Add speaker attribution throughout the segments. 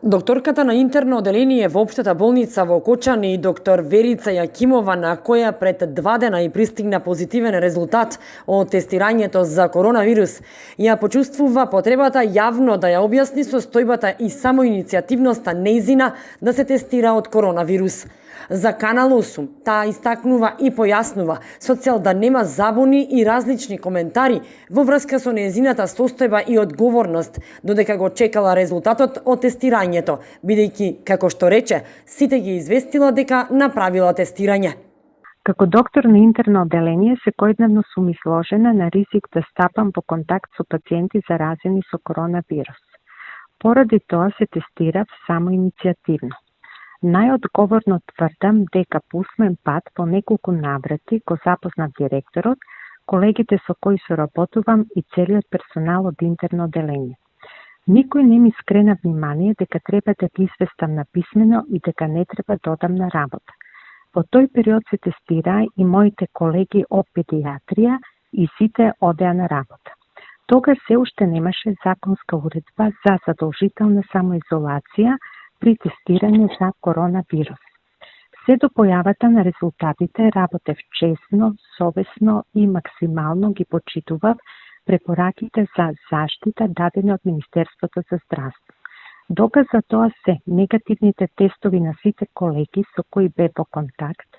Speaker 1: Докторката на интерно оделение во Општата болница во Кочани и доктор Верица Јакимова, на која пред 2 дена и пристигна позитивен резултат од тестирањето за коронавирус, ја почувствува потребата јавно да ја објасни состојбата и самоиницијативноста нејзина да се тестира од коронавирус. За Канал 8 таа истакнува и појаснува со цел да нема забуни и различни коментари во врска со нејзината состојба и одговорност, додека го чекала резултатот од тестирањето, бидејќи, како што рече, сите ги известила дека направила тестирање.
Speaker 2: Како доктор на интерно оделение, секојдневно сум изложена на ризик да стапам во контакт со пациенти заразени со коронавирус. Поради тоа се тестирав самоиницијативно. Најодговорно тврдам дека по усмен пат по неколку наврати го запознав директорот, колегите со кои соработувам и целиот персонал од интерно оделение. Никој не ми скрена внимание дека треба да ги известам написмено и дека не треба да одам на работа. Во тој период се тестираа и моите колеги од педиатрија и сите одеа на работа. Тогаш се уште немаше законска уредба за задолжителна самоизолација при тестирање за коронавирус. Се до појавата на резултатите работев честно, совесно и максимално ги почитував препораките за заштита дадени од Министерството за здравство. Доказ за тоа се негативните тестови на сите колеги со кои бе во контакт,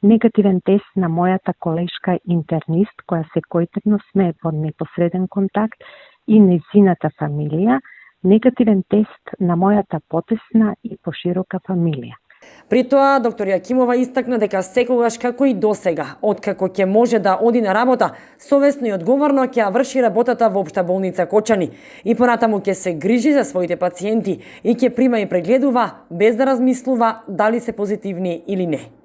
Speaker 2: негативен тест на мојата колешка интернист, која секојдневно сме во непосреден контакт, и нејзината фамилија, негативен тест на мојата потесна и поширока фамилија.
Speaker 1: При тоа, доктор Јакимова истакна дека секогаш, како и досега, откако ќе може да оди на работа, совесно и одговорно ќе ја врши работата во Општа болница Кочани и понатаму ќе се грижи за своите пациенти и ќе прима и прегледува без да размислува дали се позитивни или не.